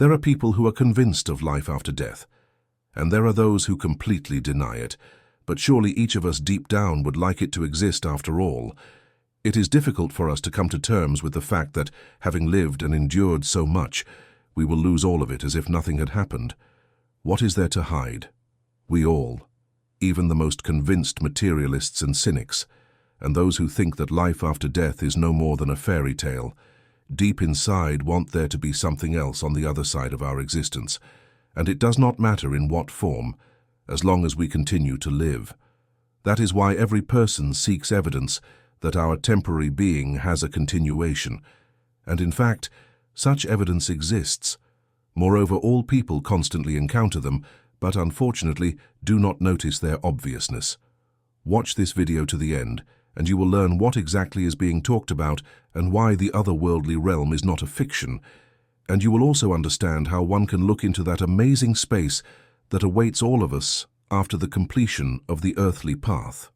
There are people who are convinced of life after death, and there are those who completely deny it, but surely each of us deep down would like it to exist after all. It is difficult for us to come to terms with the fact that, having lived and endured so much, we will lose all of it as if nothing had happened. What is there to hide? We all, even the most convinced materialists and cynics, and those who think that life after death is no more than a fairy tale, deep inside want there to be something else on the other side of our existence, and it does not matter in what form, as long as we continue to live. That is why every person seeks evidence that our temporary being has a continuation, and in fact, such evidence exists. Moreover, all people constantly encounter them, but unfortunately do not notice their obviousness. Watch this video to the end, and you will learn what exactly is being talked about and why the otherworldly realm is not a fiction, and you will also understand how one can look into that amazing space that awaits all of us after the completion of the earthly path.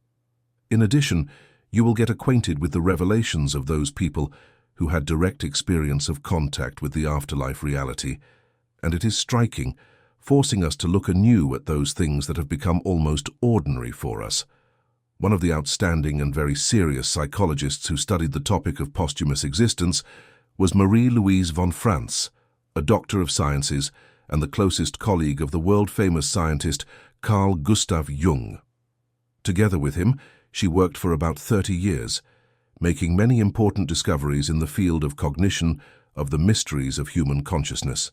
In addition, you will get acquainted with the revelations of those people who had direct experience of contact with the afterlife reality, and it is striking, forcing us to look anew at those things that have become almost ordinary for us. One of the outstanding and very serious psychologists who studied the topic of posthumous existence was Marie-Louise von Franz, a doctor of sciences and the closest colleague of the world-famous scientist Carl Jung. Together with him, she worked for about 30 years, making many important discoveries in the field of cognition of the mysteries of human consciousness.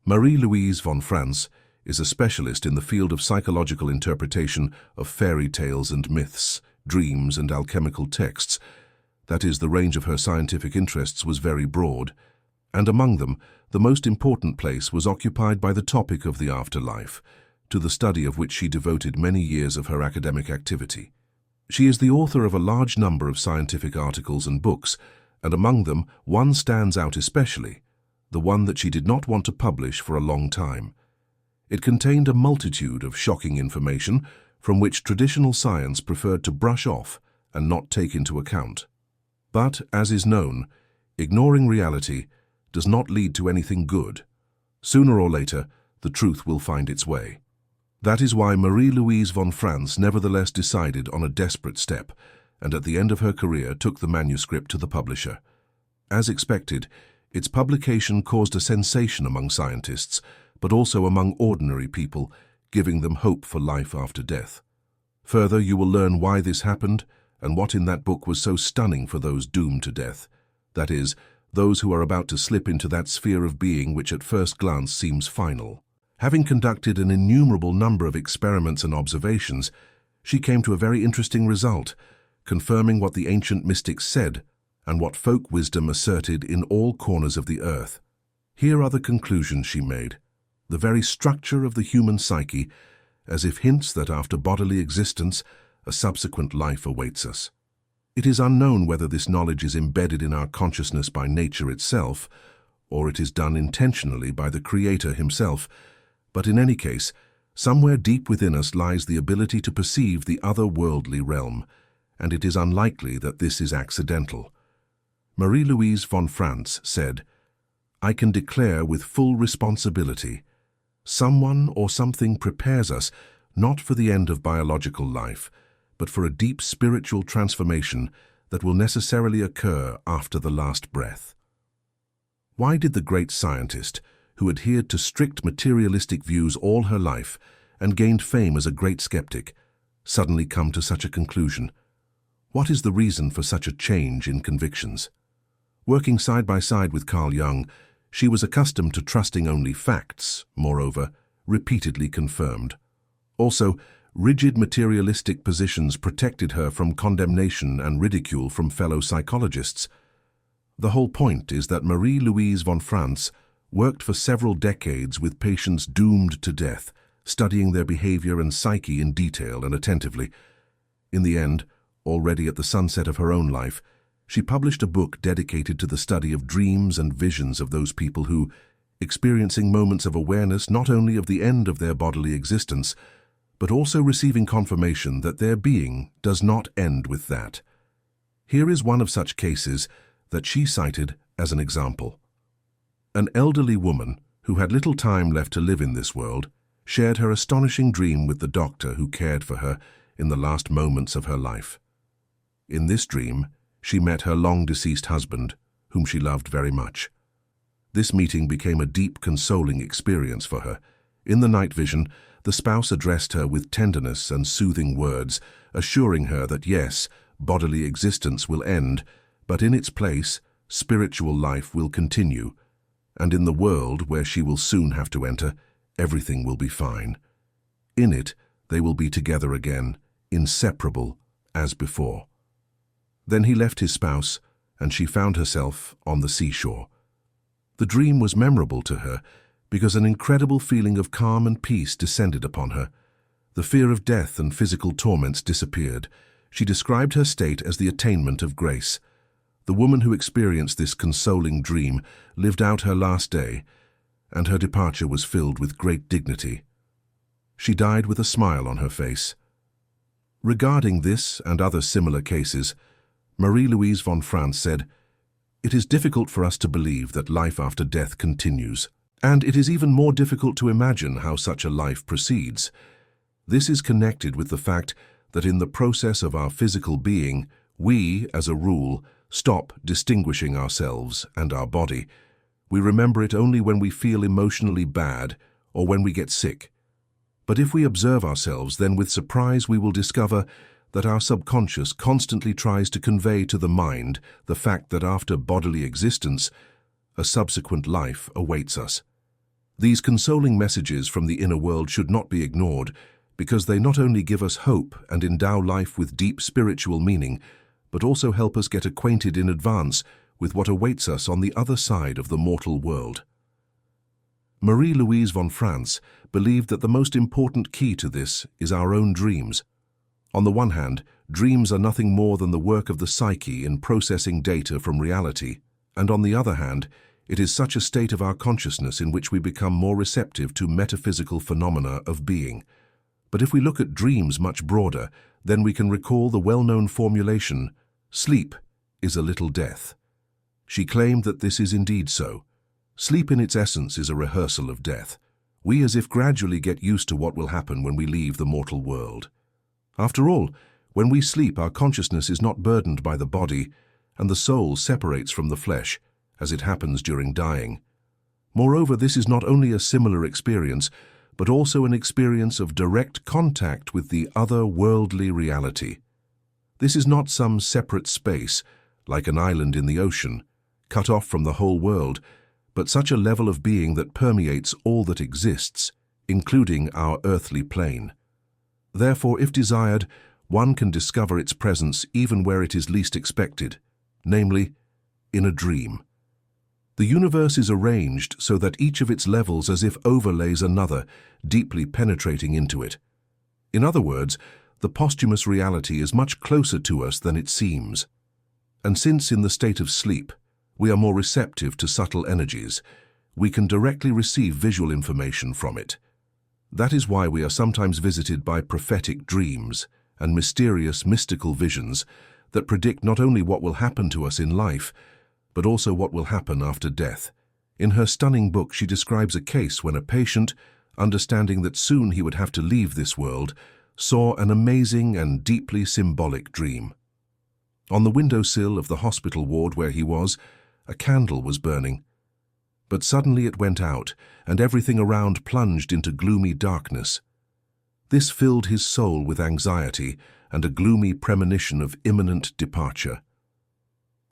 Marie-Louise von Franz is a specialist in the field of psychological interpretation of fairy tales and myths, dreams and alchemical texts. That is, the range of her scientific interests was very broad, and among them, the most important place was occupied by the topic of the afterlife, to the study of which she devoted many years of her academic activity. She is the author of a large number of scientific articles and books, and among them one stands out especially, the one that she did not want to publish for a long time. It contained a multitude of shocking information from which traditional science preferred to brush off and not take into account. But, as is known, ignoring reality does not lead to anything good. Sooner or later, the truth will find its way. That is why Marie-Louise von Franz nevertheless decided on a desperate step, and at the end of her career took the manuscript to the publisher. As expected, its publication caused a sensation among scientists, but also among ordinary people, giving them hope for life after death. Further, you will learn why this happened and what in that book was so stunning for those doomed to death. That is, those who are about to slip into that sphere of being which at first glance seems final. Having conducted an innumerable number of experiments and observations, she came to a very interesting result, confirming what the ancient mystics said and what folk wisdom asserted in all corners of the earth. Here are the conclusions she made. The very structure of the human psyche, as if hints that after bodily existence, a subsequent life awaits us. It is unknown whether this knowledge is embedded in our consciousness by nature itself, or it is done intentionally by the Creator himself, but in any case, somewhere deep within us lies the ability to perceive the otherworldly realm, and it is unlikely that this is accidental. Marie-Louise von Franz said, "I can declare with full responsibility, someone or something prepares us not for the end of biological life, but for a deep spiritual transformation that will necessarily occur after the last breath." Why did the great scientist, who adhered to strict materialistic views all her life and gained fame as a great skeptic, suddenly come to such a conclusion? What is the reason for such a change in convictions? Working side by side with Carl Jung, she was accustomed to trusting only facts, moreover, repeatedly confirmed. Also, rigid materialistic positions protected her from condemnation and ridicule from fellow psychologists. The whole point is that Marie-Louise von Franz worked for several decades with patients doomed to death, studying their behavior and psyche in detail and attentively. In the end, already at the sunset of her own life, she published a book dedicated to the study of dreams and visions of those people who, experiencing moments of awareness not only of the end of their bodily existence, but also receiving confirmation that their being does not end with that. Here is one of such cases that she cited as an example. An elderly woman, who had little time left to live in this world, shared her astonishing dream with the doctor who cared for her in the last moments of her life. In this dream, she met her long-deceased husband, whom she loved very much. This meeting became a deep, consoling experience for her. In the night vision, the spouse addressed her with tenderness and soothing words, assuring her that yes, bodily existence will end, but in its place, spiritual life will continue, and in the world where she will soon have to enter, everything will be fine. In it, they will be together again, inseparable as before. Then he left his spouse, and she found herself on the seashore. The dream was memorable to her because an incredible feeling of calm and peace descended upon her. The fear of death and physical torments disappeared. She described her state as the attainment of grace. The woman who experienced this consoling dream lived out her last day, and her departure was filled with great dignity. She died with a smile on her face. Regarding this and other similar cases, Marie-Louise von France said, "It is difficult for us to believe that life after death continues, and it is even more difficult to imagine how such a life proceeds. This is connected with the fact that in the process of our physical being, we, as a rule, stop distinguishing ourselves and our body. We remember it only when we feel emotionally bad or when we get sick. But if we observe ourselves, then with surprise we will discover that our subconscious constantly tries to convey to the mind the fact that after bodily existence, a subsequent life awaits us. These consoling messages from the inner world should not be ignored, because they not only give us hope and endow life with deep spiritual meaning, but also help us get acquainted in advance with what awaits us on the other side of the mortal world." Marie-Louise von France believed that the most important key to this is our own dreams. On the one hand, dreams are nothing more than the work of the psyche in processing data from reality, and on the other hand, it is such a state of our consciousness in which we become more receptive to metaphysical phenomena of being. But if we look at dreams much broader, then we can recall the well-known formulation, "Sleep is a little death." She claimed that this is indeed so. Sleep in its essence is a rehearsal of death. We as if gradually get used to what will happen when we leave the mortal world. After all, when we sleep, our consciousness is not burdened by the body, and the soul separates from the flesh, as it happens during dying. Moreover, this is not only a similar experience, but also an experience of direct contact with the other worldly reality. This is not some separate space, like an island in the ocean, cut off from the whole world, but such a level of being that permeates all that exists, including our earthly plane. Therefore, if desired, one can discover its presence even where it is least expected, namely, in a dream. The universe is arranged so that each of its levels as if overlays another, deeply penetrating into it. In other words, the posthumous reality is much closer to us than it seems. And since in the state of sleep, we are more receptive to subtle energies, we can directly receive visual information from it. That is why we are sometimes visited by prophetic dreams and mysterious mystical visions that predict not only what will happen to us in life, but also what will happen after death. In her stunning book, she describes a case when a patient, understanding that soon he would have to leave this world, saw an amazing and deeply symbolic dream. On the windowsill of the hospital ward where he was, a candle was burning. But suddenly it went out, and everything around plunged into gloomy darkness. This filled his soul with anxiety and a gloomy premonition of imminent departure.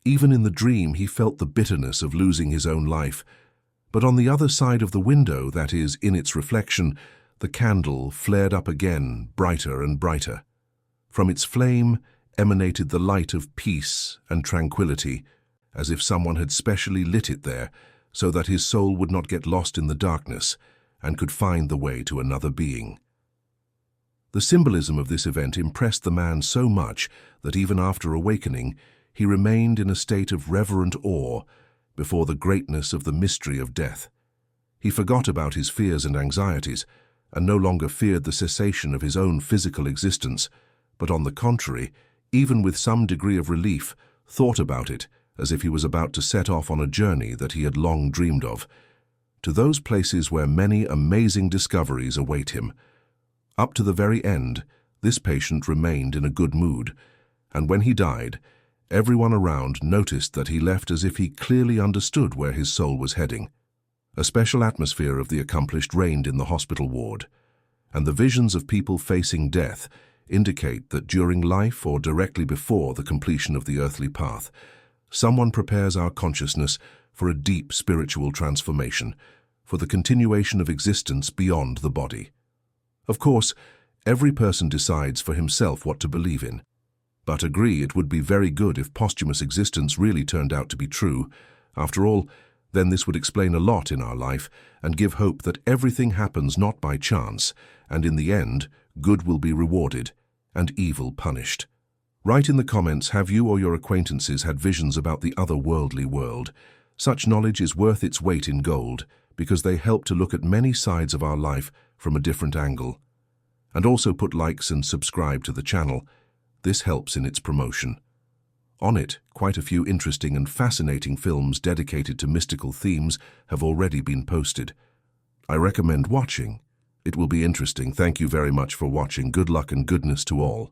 Even in the dream, he felt the bitterness of losing his own life, but on the other side of the window, that is, in its reflection, the candle flared up again, brighter and brighter. From its flame emanated the light of peace and tranquility, as if someone had specially lit it there, so that his soul would not get lost in the darkness and could find the way to another being. The symbolism of this event impressed the man so much that even after awakening, he remained in a state of reverent awe before the greatness of the mystery of death. He forgot about his fears and anxieties, and no longer feared the cessation of his own physical existence, but on the contrary, even with some degree of relief, thought about it as if he was about to set off on a journey that he had long dreamed of. to those places where many amazing discoveries await him. Up to the very end, this patient remained in a good mood, and when he died, everyone around noticed that he left as if he clearly understood where his soul was heading. A special atmosphere of the accomplished reigned in the hospital ward, and the visions of people facing death indicate that during life or directly before the completion of the earthly path, someone prepares our consciousness for a deep spiritual transformation, for the continuation of existence beyond the body. Of course, every person decides for himself what to believe in, but agree it would be very good if posthumous existence really turned out to be true. After all, then this would explain a lot in our life and give hope that everything happens not by chance, and in the end, good will be rewarded and evil punished. Write in the comments, have you or your acquaintances had visions about the otherworldly world? Such knowledge is worth its weight in gold because they help to look at many sides of our life from a different angle. And also put likes and subscribe to the channel. This helps in its promotion. On it, quite a few interesting and fascinating films dedicated to mystical themes have already been posted. I recommend watching. It will be interesting. Thank you very much for watching. Good luck and goodness to all.